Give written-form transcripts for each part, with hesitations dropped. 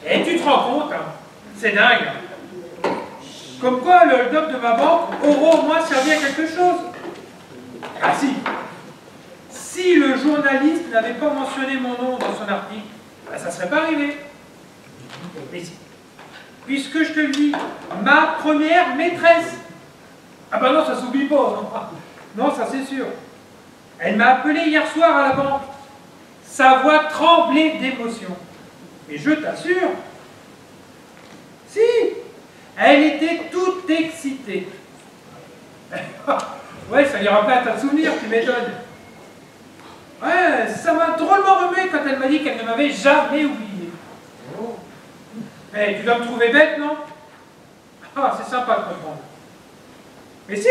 Et tu te rends compte, hein, c'est dingue. Comme quoi, le hold-up de ma banque aura au moins servi à quelque chose. Ah si. Si le journaliste n'avait pas mentionné mon nom dans son article, ben, ça ne serait pas arrivé. Mais si. Puisque je te le dis, ma première maîtresse. Ah ben non, ça s'oublie pas, non. Non, ça c'est sûr. Elle m'a appelé hier soir à la banque. Sa voix tremblait d'émotion. Et je t'assure, si, elle était toute excitée. Ouais, ça lui rappelle un tas de souvenirs, tu m'étonnes. Ouais, ça m'a drôlement remué quand elle m'a dit qu'elle ne m'avait jamais oublié. Mais tu dois me trouver bête, non? Ah, c'est sympa de comprendre. Mais si,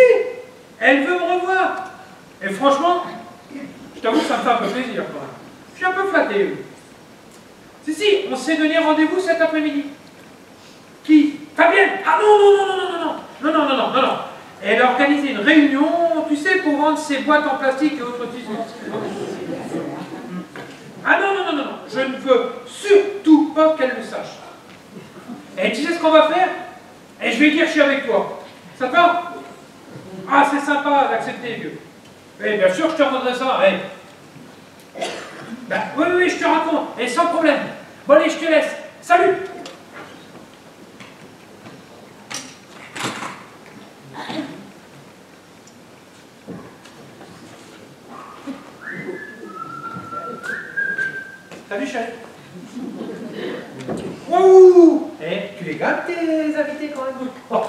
elle veut me revoir. Et franchement, je t'avoue que ça me fait un peu plaisir, quand même. Je suis un peu flatté, oui. Si, on s'est donné rendez-vous cet après-midi. Qui? Fabienne? Ah non. Elle a organisé une réunion, tu sais, pour vendre ses boîtes en plastique et autres tissus. Ah non. Je ne veux surtout pas qu'elle le sache. Et tu sais ce qu'on va faire? Et je vais dire, je suis avec toi. Ça te va? Ah, c'est sympa d'accepter, vieux. Et bien sûr, je te rendrai ça. Hey. Ben, oui, je te raconte. Et sans problème. Bon, allez, je te laisse. Salut! Salut, chef. Wouh! Eh, tu les gâtes, tes invités, quand même. Oh.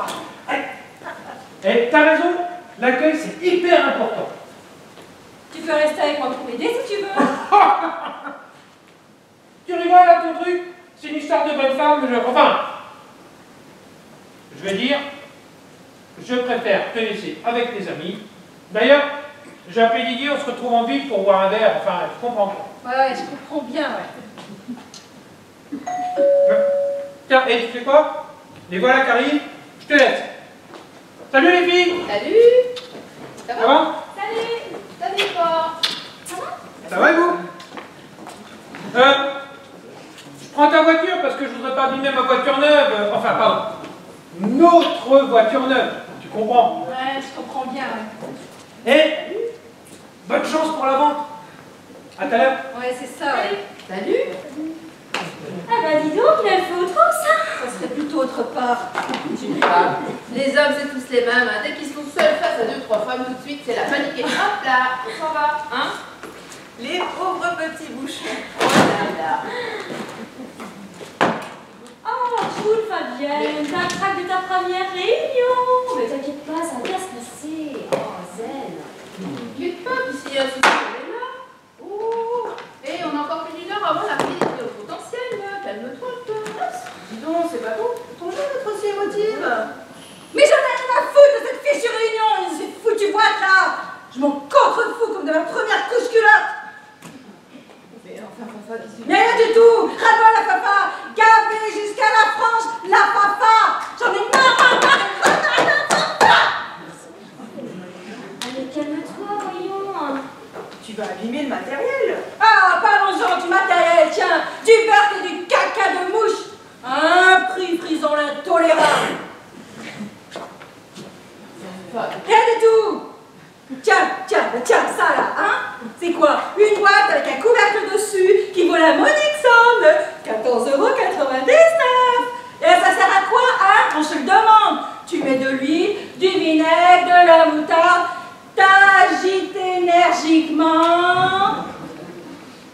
Eh, t'as raison. L'accueil, c'est hyper important. Tu peux rester avec moi pour m'aider si tu veux. Tu rigoles là, ton truc? C'est une histoire de bonne femme, enfin... Je veux dire, je préfère te laisser avec tes amis. D'ailleurs, j'ai appelé Didier, on se retrouve en ville pour boire un verre, enfin, tu comprends quoi. Ouais, je comprends bien, ouais. Tiens, et tu sais quoi? Les voilà qui arrivent, je te laisse. Salut les filles! Salut! Ça va? Salut! Salut quoi? Ça va? Ça va et vous? Je prends ta voiture parce que je voudrais pas abîmer ma voiture neuve. Enfin, pardon. Notre voiture neuve. Tu comprends? Ouais, je comprends bien, ouais. Et bonne chance pour la vente. À tout à l'heure. Ouais, c'est ça, ouais. Salut! Ah bah dis donc, il a fait autre ça. Ça serait plutôt autre part. Les hommes, c'est tous les mêmes. Hein. Dès qu'ils sont seuls face à 2-3 femmes, tout de suite, c'est la panique. Et hop là, on s'en va. Hein? Les pauvres petits bouchons. Oh là là. Oh, cool, Fabienne. T'as un crack de ta première réunion. Mais t'inquiète pas, ça va bien se passer. Oh, zen. T'inquiète pas, puis s'il y a un souci, on est là. Oh! Et on a encore plus d'une heure avant la visite au potentiel, là. Calme-toi, toi. Dis donc, c'est pas bon. Ton jeu d'être aussi émotive. Mais j'en ai rien à foutre de cette fichue réunion. C'est foutu boîte là. Je m'en contrefous comme de ma première couche culotte. Mais enfin, Fafa, qu'est-ce que tu Mais rien du tout. Ras-le-bas la papa. Gavé jusqu'à la frange, la papa. J'en ai marre la papa. Allez, calme-toi, voyons. Tu vas abîmer le matériel. Ah, parlons-en du matériel, tiens. Du beurre et du caca de mouche. Un prix frisant l'intolérable. Rien du tout. Tiens, ça là, hein? C'est quoi? Une boîte avec un couvercle dessus qui vaut la monique somme de 14,99 €. Et ça sert à quoi, hein? On se le demande. Tu mets de l'huile, du vinaigre, de la moutarde, t'agites énergiquement.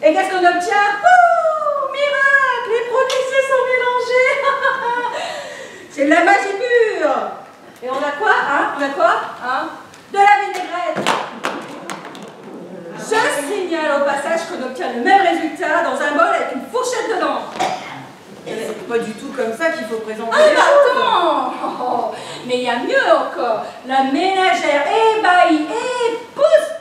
Et qu'est-ce qu'on obtient? Oh, miracle! Les produits se sont mélangés. C'est de la magie pure. Et on a quoi, hein? De la vinaigrette. Je signale au passage qu'on obtient le même résultat dans un bol avec une fourchette dedans. C'est pas du tout comme ça qu'il faut présenter Ah, les choses. attends! Oh, mais il y a mieux encore. La ménagère ébahie,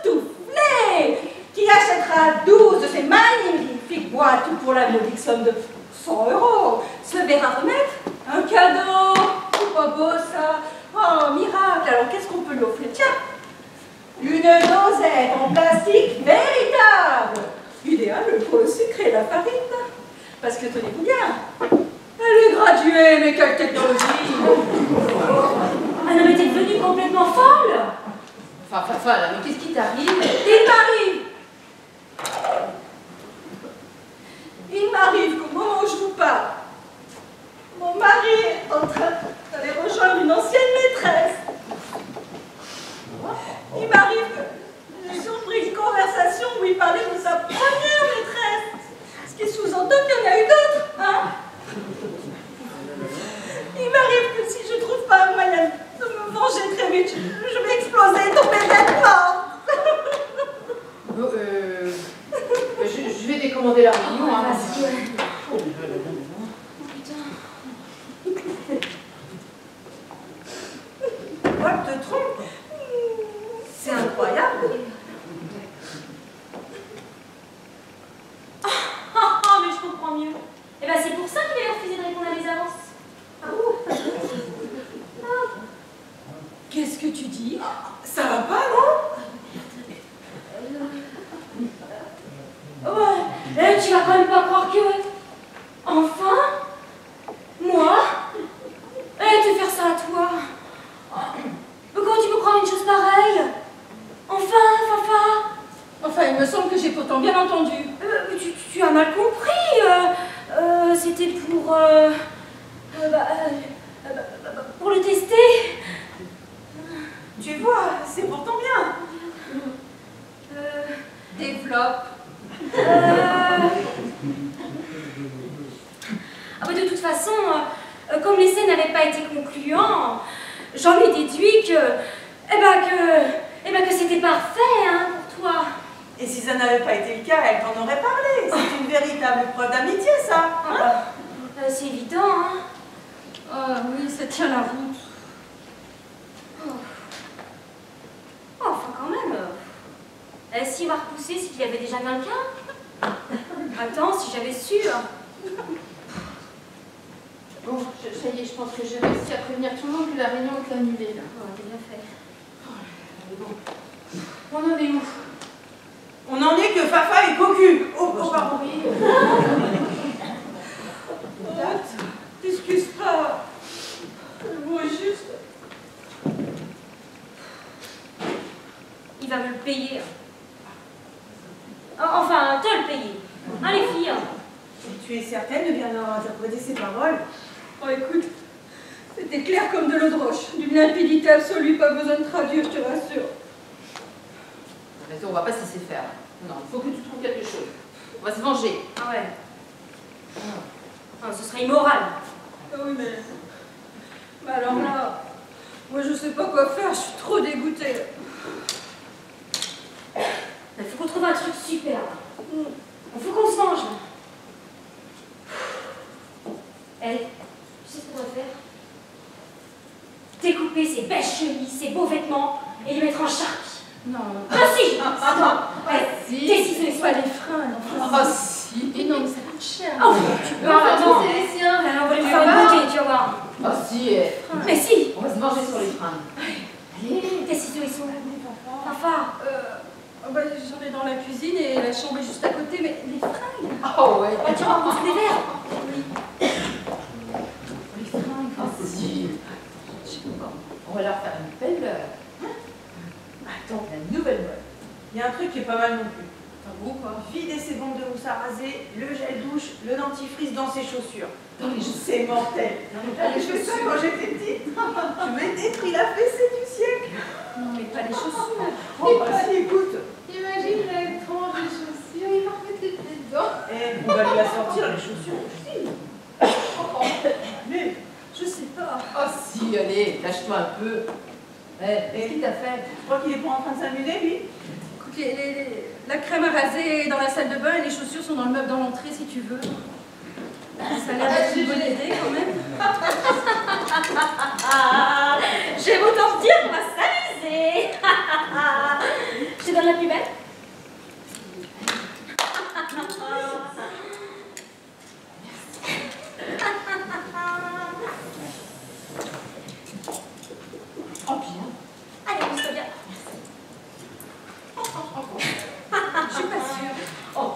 époustouflée, qui achètera 12 de ces magnifiques boîtes pour la modique somme de 100 €, se verra remettre un cadeau. C'est pas beau ça? Oh, miracle! Alors qu'est-ce qu'on peut lui offrir? Tiens! Une dosette en plastique véritable! Idéal pour le sucre et la farine. Parce que tenez-vous bien, graduée, mais quelle technologie! Ah non, mais t'es devenue complètement folle! Enfin, Fafa, là, mais qu'est-ce qui t'arrive? Il m'arrive qu'au moment où je vous parle, mon mari est en train d'aller rejoindre une ancienne maîtresse. Il m'arrive que j'ai surpris une conversation où il parlait de sa première maîtresse. Ce qui sous-entend qu'il y en a eu d'autres, hein? Il m'arrive que si je trouve pas un moyen de me venger très vite, je vais exploser, tomber d'être morte. Je vais décommander la réunion. Hein. Quoi que te trompe? C'est incroyable. Ah, mais je comprends mieux. Eh ben, c'est pour ça qu'il avait refusé de répondre à mes avances. Qu'est-ce que tu dis? Ça va pas, non? Ouais, tu vas quand même pas croire que... Enfin, moi, te faire ça à toi. Comment tu peux croire une chose pareille? Enfin, Fafa. Enfin, il me semble que j'ai pourtant bien entendu. Tu as mal compris. C'était pour le tester. Tu vois, c'est pourtant bien. Développe. Ah bah de toute façon, comme l'essai n'avait pas été concluant, j'en ai déduit que c'était parfait, hein, pour toi. Et si ça n'avait pas été le cas, elle t'en aurait parlé. C'est une véritable preuve d'amitié, ça. C'est évident, hein. Ah oui, ça tient la route. Enfin, quand même. Si on va repousser, c'est qu'il y avait déjà quelqu'un. Attends, si j'avais su. Bon, ça y est, je pense que j'ai réussi à prévenir tout le monde que la réunion est annulée, là. Oh, t'as bien fait. Bon. On en est où? On en est que Fafa est cocu. Oh, pardon. Oui. T'excuses pas. Le mot est juste. Il va me le payer. Enfin, te le payer. Hein, les filles? Et tu es certaine de bien avoir interprété ces paroles? Oh, écoute, c'était clair comme de l'eau de roche. D'une limpidité absolue, pas besoin de traduire, je te rassure. On va pas se laisser faire. Non, il faut que tu trouves quelque chose. On va se venger. Ah ouais. Ce serait immoral. Ah oui, mais alors là, moi je sais pas quoi faire, je suis trop dégoûtée. Il faut qu'on trouve un truc super. Il faut qu'on se venge. Tu sais ce qu'on doit faire? Découper ces belles chemises, ces beaux vêtements et les mettre en charpie. Non. Ah si! Attends, Si. décider Pas les freins, Ah si. Et non, mais ça coûte cher. Oh, tu parles, attends. C'est les siens. On va lui faire une beauté, tu vas voir. Ah si. Mais si! On va se venger sur les fringues. Allez, tes ciseaux, ils sont là. Papa. Bah, j'en ai dans la cuisine et la chambre est juste à côté, mais les fringues. Oh ouais. Tu vas prendre des verres. Les fringues. Ah si. Je sais pas. On va leur faire une belle... Attends, la nouvelle mode. Il y a un truc qui est pas mal non plus. Un gros quoi. Vider ses bombes de mousse à raser, le gel douche, le dentifrice dans ses chaussures. Dans les chaussures. C'est mortel. les Je fais ça chaussures. quand j'étais petite. Je m'étais pris la fessée du siècle. Non, mais pas les chaussures. Oh, bah si, écoute. Imagine la tranche de chaussures, il va remettre les pieds dedans. Eh, on va lui assortir les chaussures aussi. Mais, je sais pas. Oh si, allez, lâche-toi un peu. Qu'est-ce qu'il t'a fait? Je crois qu'il est pas en train de s'amuser, lui. Écoute, la crème à raser est dans la salle de bain et les chaussures sont dans le meuble dans l'entrée si tu veux. Ça a l'air d'être une bonne idée quand même. J'aime autant te dire qu'on va s'amuser. Je te donne la plus belle. Oh bien. Allez, on se bien. Je suis pas sûre. Oh.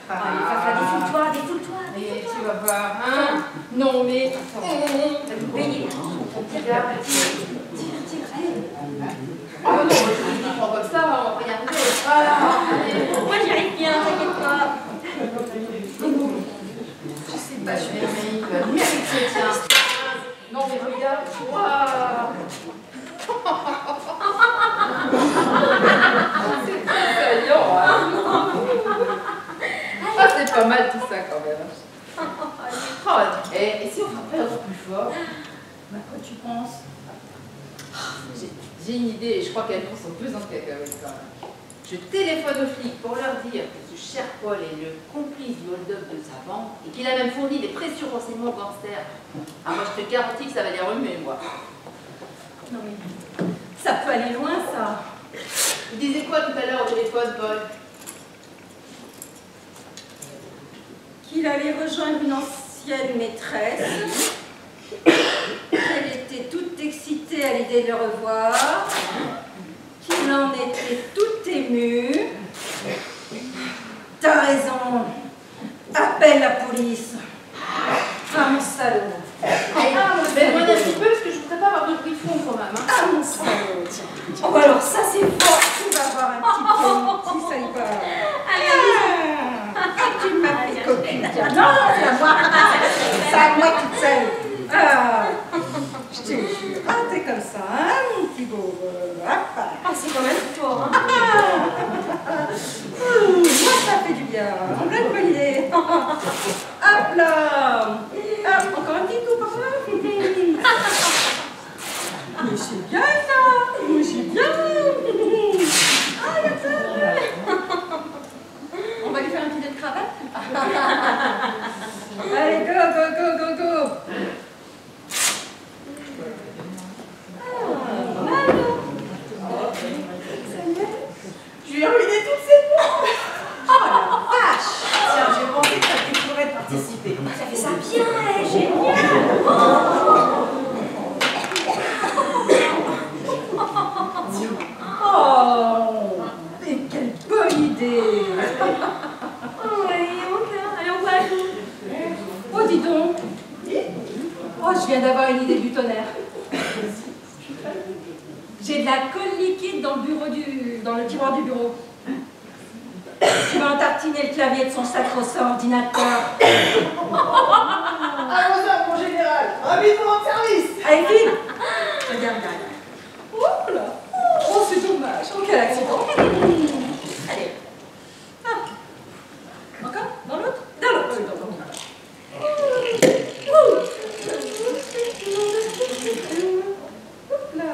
Allez, Fafa, défoule-toi, défoule-toi. Et tu vas voir, hein? Non, mais... Veillez. Tire. Oh non, je prends comme ça, on va y arriver. Voilà. Moi j'y arrive bien, t'inquiète pas. Je sais pas, je suis naïve. Mérite, tiens. Non, mais regarde. Waouh. C'est très saillant, hein. Ah, c'est pas mal tout ça quand même. Oh, et si on frappait encore plus fort? Bah, quoi tu penses? J'ai une idée et je crois qu'elles sont pesant de cacahuètes quand même. Je téléphone aux flics pour leur dire que ce cher Paul est le complice du hold-up de sa banque et qu'il a même fourni des précieux renseignements aux gangsters. Ah, moi je te garantis que ça va les remuer, moi. Non mais, ça peut aller loin ça. Il disait quoi tout à l'heure au téléphone, Paul? Qu'il allait rejoindre une ancienne maîtresse. Qu'elle était toute excitée à l'idée de le revoir. Qu'il en était tout ému. T'as raison. Appelle la police. Ah mon salaud. Mais moi un petit peu parce que je voudrais pas avoir de bruit de fond quand même. Hein. Ah mon salaud. Oh bah alors ça c'est fort. Tu vas avoir un petit peu si ça y va. Allez, Tu m'as fait copine. Non, c'est à moi. C'est à moi toute seule. Ah, je te jure. Ah, t'es comme ça, hein, mon petit beau. Ah, c'est quand même fort, hein. Moi, ça fait du bien. On a une bonne idée. Hop là. Ah, encore un petit coup, papa. Mais c'est bien, ça. Mais c'est bien. Ah, regarde ça. On va lui faire un petit dé de cravate. Allez, go, go, go, go, go. Je lui ai ruiné toutes ses mots. Oh la vache. Tiens, j'ai pensé que ça pourrait participer. Ça fait ça bien, génial. Oh, mais quelle bonne idée. Ouais, mon cœur. Allez, on va à tout. Oh, dis donc. Oh, je viens d'avoir une idée du tonnerre. J'ai de la colle liquide dans le tiroir du bureau. Tu vas entartiner le clavier de son sacro-saint ordinateur. Allons-y, mon général. Rapidement en service. Allez, vite. Regarde, regarde. Oh là. Oh, c'est dommage. Oh, quel accident. Allez. Ah. Encore? Dans l'autre? Dans l'autre. Oui, dans l'autre. Hop là.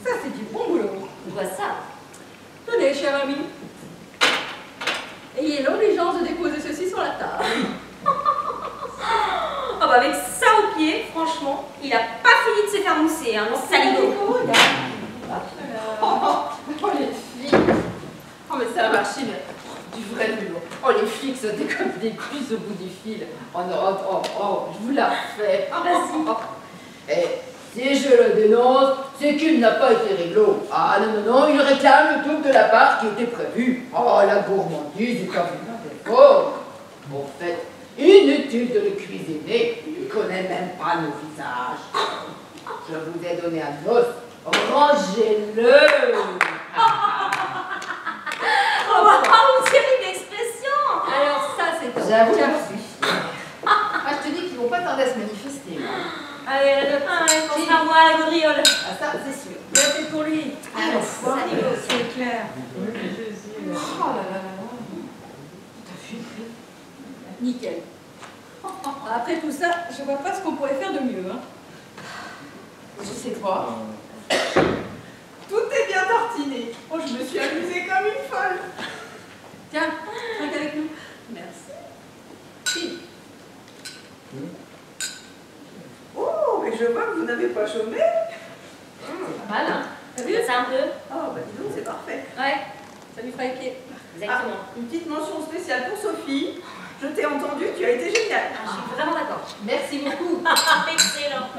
Ça, c'est du bon boulot. On voit ça. Tenez, cher ami. Ayez l'obligeance de déposer ceci sur la table. Ah bah avec ça au pied, franchement, il a pas fini de se faire mousser, hein, le saligo. Oh les filles. Oh mais ça a marché, mais du vrai lourd. Oh les flics sautaient comme des puces au bout du fil. Oh non, je vous la refais. Et si je le dénonce, c'est qu'il n'a pas été réglo. Ah non, il réclame le double de la part qui était prévue. Oh la gourmandise est un des fort. En fait, inutile de le cuisiner, il ne connaît même pas nos visages. Je vous ai donné un os, rangez-le. Oh bah, on dirait une expression. Alors ça, c'est top. J'avoue, Tiens. Ah, je te dis qu'ils vont pas tarder à se manifester. Moi. Allez, la deux, pense à moi, la gaudriole. Ah ça, c'est sûr. Là, c'est pour lui. Ah, non, Saligo. C'est clair. Oh là là là là. T'as vu? Nickel. Après tout ça, je vois pas ce qu'on pourrait faire de mieux. Hein. Je sais quoi. Tout est bien tartiné. Oh, je me suis amusée comme une folle. Tiens, trinque avec nous. Merci. Si. Oh, mais je vois que vous n'avez pas chômé. Pas mal, hein? T'as vu? C'est un peu. Oh, bah dis donc, c'est parfait. Ouais, ça lui fera les pieds. Exactement. Ah, une petite mention spéciale pour Sophie. Je t'ai entendu, tu as été géniale. Ah, je suis vraiment d'accord. Merci beaucoup. Excellent. Ah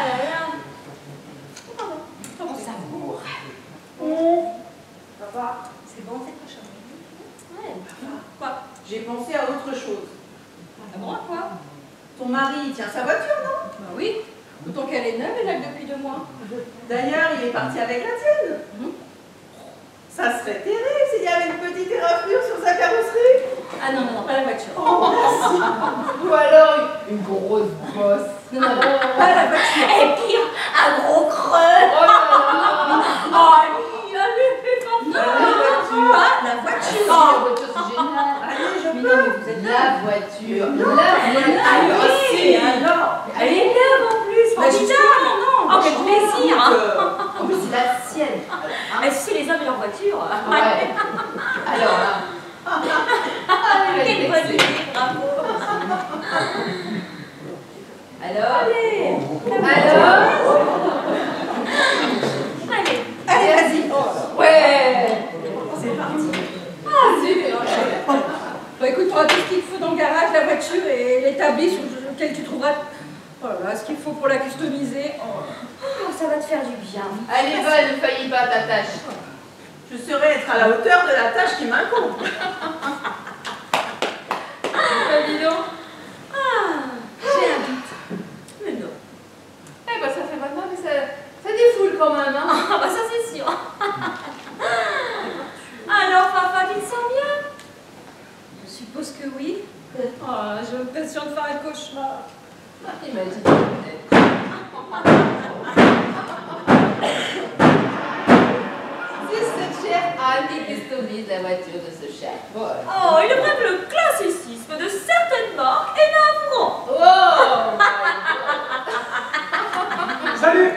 là là. On savoure. Ça va. C'est bon, c'est pas chaud. Ouais. Quoi? J'ai pensé à autre chose. Ah bon, à quoi? Ton mari tient sa voiture, non? Bah oui, d'autant qu'elle est neuve et là depuis 2 mois. D'ailleurs, il est parti avec la tienne. Ça serait terrible s'il y avait une petite éraflure sur sa carrosserie. Ah non, non, non, pas la voiture. Oh, merci. Ou alors une grosse bosse. Non, non, non, pas la voiture. Et pire, un gros creux. Oh là là. Allez, allez, La pardon. Pas la La voiture. voiture, c'est génial. Allez, je Mais peux. non, mais vous êtes La voiture. La Allez, voiture. alors. Elle est neuve en plus, Bah, formidable. justement, non. Oh, quel plaisir. En plus, c'est la sienne. Mais si les hommes et leur voiture. Ouais. Alors là. Quelle bonne idée, bravo. Alors. Allez. Alors. Allez. Allez, vas-y. Ouais. C'est parti. Ah, super. Bah écoute, tu auras tout ce qu'il te faut dans le garage, la voiture et l'établi sur lequel tu trouveras voilà, ce qu'il faut pour la customiser. Oh, ça va te faire du bien. Allez, va, ne faillis pas à ta tâche. Je saurais être à la hauteur de la tâche qui m'incombe. Dis donc. J'ai un doute. Mais non. Eh ben, ça fait vraiment, mais ça défoule quand même, hein. Ah bah ça c'est sûr. Alors Fafa, tu te sens bien? Je suppose que oui. Oh, j'ai l'impression de faire un cauchemar. Imagine. C'est cette chère Anne qui customise la voiture de ce cher Paul. Oh, il devrait que le classicisme de certaines marques est navrant. Oh Salut!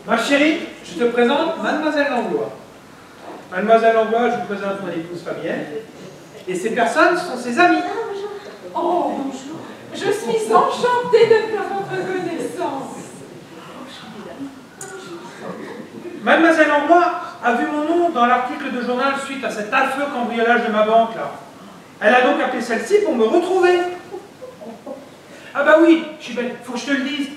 Ma chérie, je te présente Mademoiselle Langlois. Mademoiselle Langlois, je vous présente mon épouse Fabienne. Et ces personnes sont ses amis. Oh, bonjour. Je suis enchantée de faire votre connaissance. Mademoiselle Langlois a vu mon nom dans l'article de journal suite à cet affreux cambriolage de ma banque là. Elle a donc appelé celle-ci pour me retrouver. Ah bah oui, je suis bête, faut que je te le dise.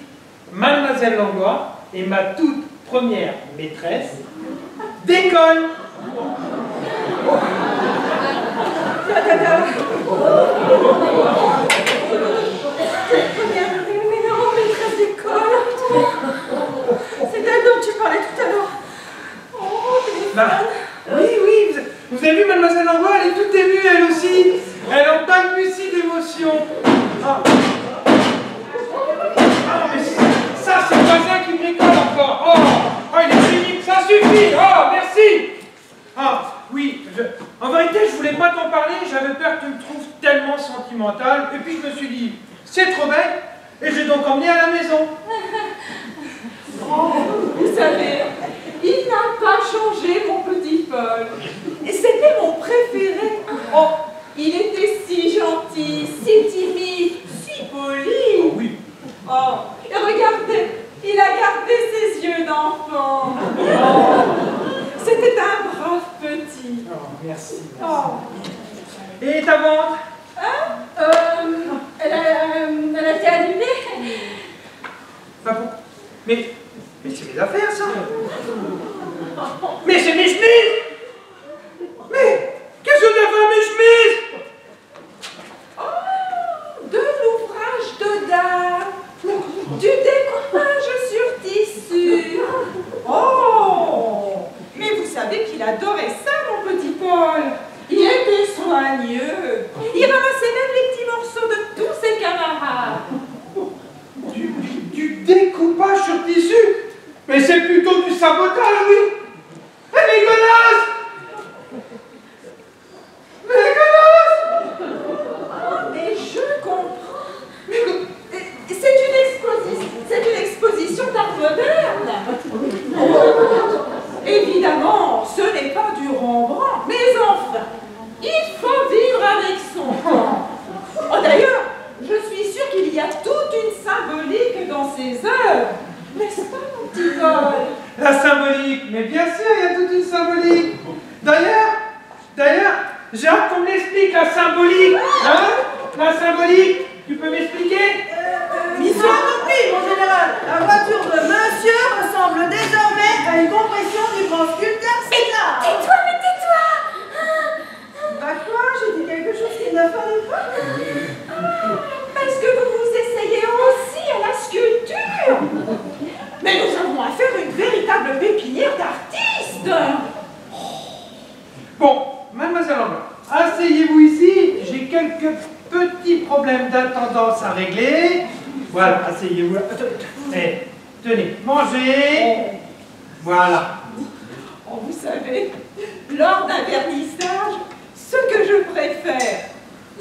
Mademoiselle Langlois est ma toute première maîtresse d'école. Mais non, maîtresse d'école. C'est elle dont tu parlais tout à l'heure. Oh, Bah, oui, vous avez vu Mademoiselle Langlois, elle est toute émue elle aussi. Elle en balbutie d'émotion. Ah. Ah, mais ça c'est le voisin qui bricole encore. Oh, il est pénible, ça suffit. Oh, merci. Ah, oui, en vérité, je voulais pas t'en parler, j'avais peur que tu me trouves tellement sentimentale. Et puis je me suis dit, c'est trop bête, et j'ai donc emmené à la maison. Oh, vous savez, il n'a pas changé, mon petit Paul. Et c'était mon préféré. Oh, il était si gentil, si timide, si poli. Oh oui. Oh, et regardez, il a gardé ses yeux d'enfant. C'était un brave petit. Oh, merci. Oh. Et ta vente? Elle a été annulée. Bah, mais c'est mes affaires, ça. Mais c'est mes chemises. Mais qu'est-ce que tu as fait à mes chemises? Oh, de l'ouvrage de dame, du découpage sur tissu. Oh, mais vous savez qu'il adorait ça, mon petit Paul. Il était soigneux. Il ramassait même les petits morceaux de tous ses camarades. Du découpage sur tissu? Mais c'est plutôt du sabotage, oui. Mais dégueulasse! Mais je comprends. C'est une exposition d'art moderne. Évidemment, ce n'est pas du Rembrandt, mais enfin, il faut vivre avec son temps. Oh, d'ailleurs, je suis sûre qu'il y a toute une symbolique dans ses œuvres. N'est-ce pas, mon petit Paul? La symbolique, mais bien sûr, il y a toute une symbolique. D'ailleurs, j'ai hâte qu'on m'explique la symbolique. Hein? La symbolique, tu peux m'expliquer? Mission accomplie, mon général. La voiture de monsieur ressemble désormais à une compression du grand sculpteur César. Tais-toi, mais tais-toi! Bon, mademoiselle Lambert, asseyez-vous ici. J'ai quelques petits problèmes d'attendance à régler. Voilà, asseyez-vous. Eh, tenez, mangez. Voilà. Oh, vous savez, lors d'un vernissage, ce que je préfère,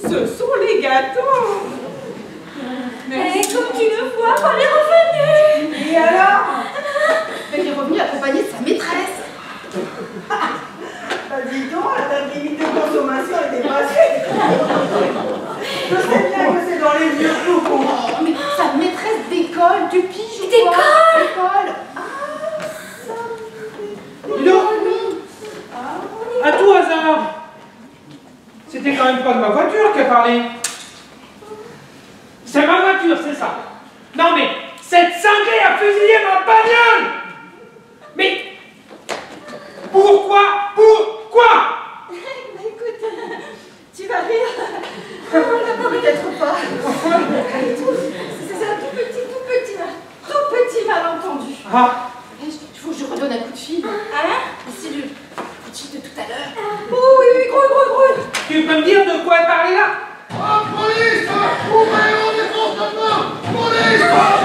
ce sont les gâteaux. Et comme tu le vois, on est revenu. Et alors? Elle est revenue accompagnée de sa maîtresse. Bah dis donc, la date limite de consommation est dépassée. Je sais bien que c'est dans les vieux clous. Oh, mais sa maîtresse d'école, tu piges ou D'école? quoi? D'école. Dis donc, à tout hasard, c'était quand même pas de ma voiture qui a parlé. C'est ma voiture, c'est ça. Non mais, cette cinglée a fusillé ma bagnole. Mais, pourquoi? Écoute, tu vas rire. Peut-être pas. C'est un tout petit malentendu. Ah, Il faut que je redonne un coup de fil. Hein? C'est le coup de fil de tout à l'heure. Oh oui, gros. tu peux me dire de quoi elle parlait là? Police! Ouvrez, on défonce maintenant! Police!